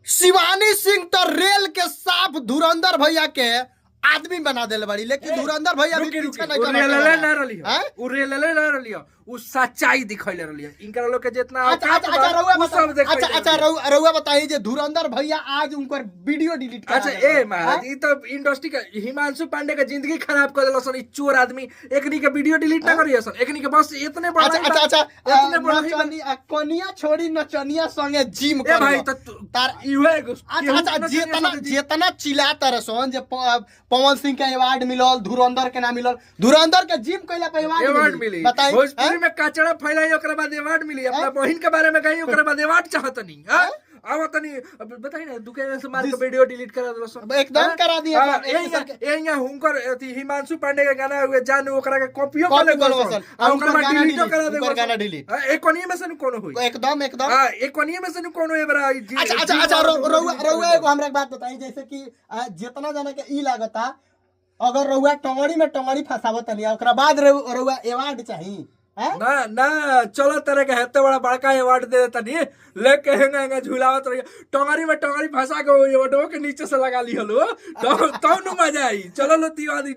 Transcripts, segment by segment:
शिवानी सिंह तो रेल के साफ धुरंधर भैया के आदमी बना देले बड़ी, लेकिन धुरंधर भैया भी पीछे नहीं कर उ सच्चाई दिखैले रहलियो इनकर लोग के जितना अच्छा रउआ बताइए जे धुरंधर भैया आज उनकर वीडियो डिलीट कर। अच्छा ए महाराज ई तो इंडस्ट्री का हिमांशु पांडे का जिंदगी खराब कर देलसन। ई चोर आदमी एकनी के वीडियो डिलीट ना करियसन, एकनी के बस इतने बड़ा इतने बड़ा कनिया छोड़ी नचनिया संगे जिम कर। ए भाई तो तार इहो एगो अच्छा जितना चिल्लाता रसन जे पवन सिंह के अवार्ड मिलल, धुरंधर के ना मिलल, धुरंधर के जिम कइला पे अवार्ड मिली। बताई भोजपुरी में कचड़ा फैलाई ओकरा बाद अवार्ड मिली, अपना बहन के बारे में कही ओकरा बाद अवार्ड चाहतनी। हां अब तनी बताई ना दुकान से मार के वीडियो डिलीट करा देलसन, एकदम करा दिया। एंगा हुनकर अथी हिमांशु पांडे के गाना हुए जानू ओकरा के कॉपियो कर देलसन आ ओकरा बाद डिलीट करा देलसन गाना डिलीट। एक कोनिया में से कोनो होई एकदम हां एक कोनिया में से कोनो एबरा। अच्छा रउआ एगो हमरा एक बात बताई, जैसे कि जितना जना के ई लागता अगर रउआ टंगड़ी में टंगड़ी फसावत नहीं ओकरा बाद रउआ अवार्ड चाहिए ना ना चलो तरह के हेते बड़ा अवार्ड दे देता नहीं लेके हेंगा झूलावत रही टंगरी में टंगरी फंसा के अवार्डो के नीचे से लगा ली हलो तो न मजा आई। चलो लो तिवारी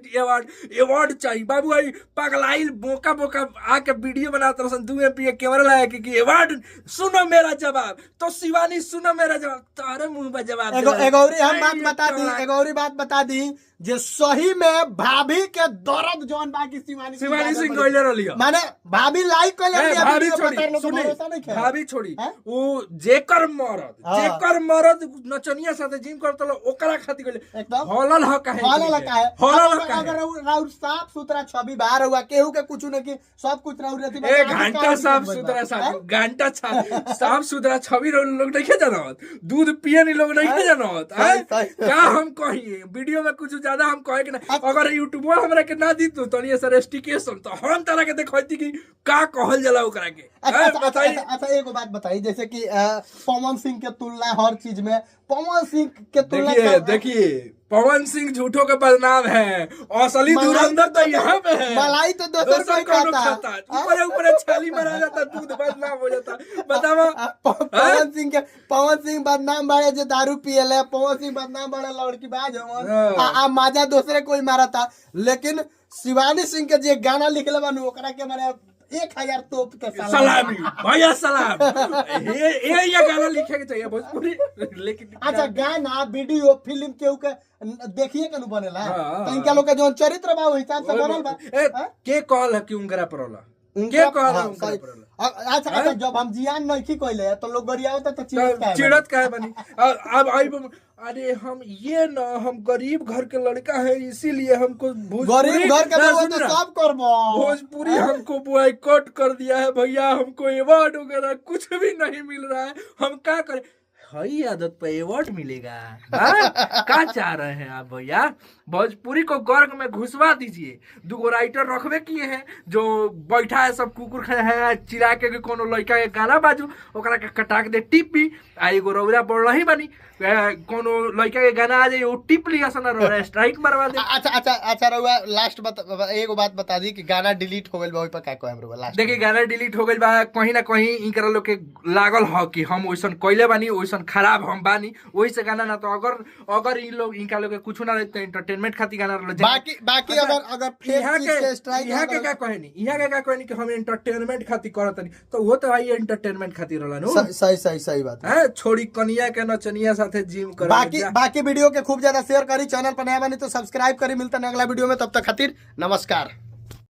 अवार्ड चाहिए बाबू। आई पगलाइल बोका बोका आके वीडियो बनाते रसन 2 MP के कैमरा लगा कि अवार्ड सुनो मेरा जवाब, तो शिवानी सुनो मेरा जवाब, तारे मुंह पे जवाब। एक और बात बता दी जे सही में भाभी के दर्द जोन बाकी शिवानी सिंह कहले रहलियो, माने भाभी लाइक भाभी छोड़ी वो जेकर मरद नचनिया साथे जिम करत ओकरा खातिर कहले एकदम हॉलल ह काहे अगर राउर साफ सुथरा छवि बाहर हुआ केहू के कुछ न कि सब कुछ राउर रहती ए घंटा साफ सुथरा साफ सुथरा छवि लोग नहीं जानत, दूध पिए नहीं लोग नहीं जानत। का हम कहिए वीडियो में कुछ ज्यादा हम कहे कि ना अगर यूट्यूब हमरा के ना दी तो तनी सरेस्टिकेशन तो हम तरह के देखैती कि का कहल जाला ओकरा के। अच्छा एगो बात बताई, जैसे कि पवन सिंह के तुलना हर चीज में पवन सिंह के तुलना देखिए पवन सिंह झूठों के बदनाम है, असली धुरंधर तो यहाँ पे है। मलाई तो दोसर कोई खाता ऊपर छाली मारा जाता दूध बदनाम हो जाता। बताओ पवन सिंह बदनाम बाड़े जो दारू पियले, पवन सिंह बदनाम बाड़े लड़की बाज आ माजा दूसरे कोई मारा था। लेकिन शिवानी सिंह के जे गाना लिखले बानू ओकरा के मारे 1000 तोप के सलामी भैया सलाम ये गाना लिखे के चाहिए भोजपुरी। लेकिन अच्छा गाना वीडियो फिल्म के देखिए के बनेला तो इनका लोग का जो चरित्र बा हिसाब से बनल बा। के कहल है कि उंगरा परोला अच्छा जब हम जियान नहीं कहले तो लोग गरियावत तो चिड़त काहे बनी। अब आई अरे हम गरीब घर के लड़का है इसीलिए हमको गरीब घर के लोग तो सब करबो भोजपुरी हमको बॉयकॉट कर दिया है भैया, हमको अवार्ड वगैरह कुछ भी नहीं मिल रहा है, हम क्या करें। हई आदत पे अवार्ड मिलेगा क्या चाह रहे हैं आप भैया? भोजपुरी को गर्ग में घुसवा दीजिए। 2 राइटर रखबे किए हैं जो बैठा है सब कुकुर है चिरा के कोनो लड़का के गाना बाजू ओकरा के कटा के दे टिप भी आ एगो रौरा बोल रही बनी कोनो लड़का के गाना आ जाए वो टिप लिया सना रौरा स्ट्राइक मारवा दे। अच्छा रौरा लास्ट एगो बात बता दी कि गाना डिलीट हो गइल बा, ओइ पर का कहब रौरा लास्ट? देखिए गाना डिलीट हो गइल बा, कहीं ना कहीं इनकरा लोग के लागल ह कि हम ओइसन कइले बानी ओइसन खराब हम बानी वही से गाना ना। तो अगर इन लोग इनका लोग के कुछ ना रहते एंटरटेनमेंट खातिर गाना बाकी अगर यहाँ के क्या कहनी कि हम एंटरटेनमेंट खातिर करतनी तो वो तो भाई एंटरटेनमेंट खातिर रहला नो। सही बात है। छोड़ी कनिया के नचनिया साथे जिम कर। बाकी वीडियो के खूब ज्यादा शेयर करी, चैनल पर नया बनी तो सब्सक्राइब करी। मिलता है अगला वीडियो में, तब तक खातिर नमस्कार।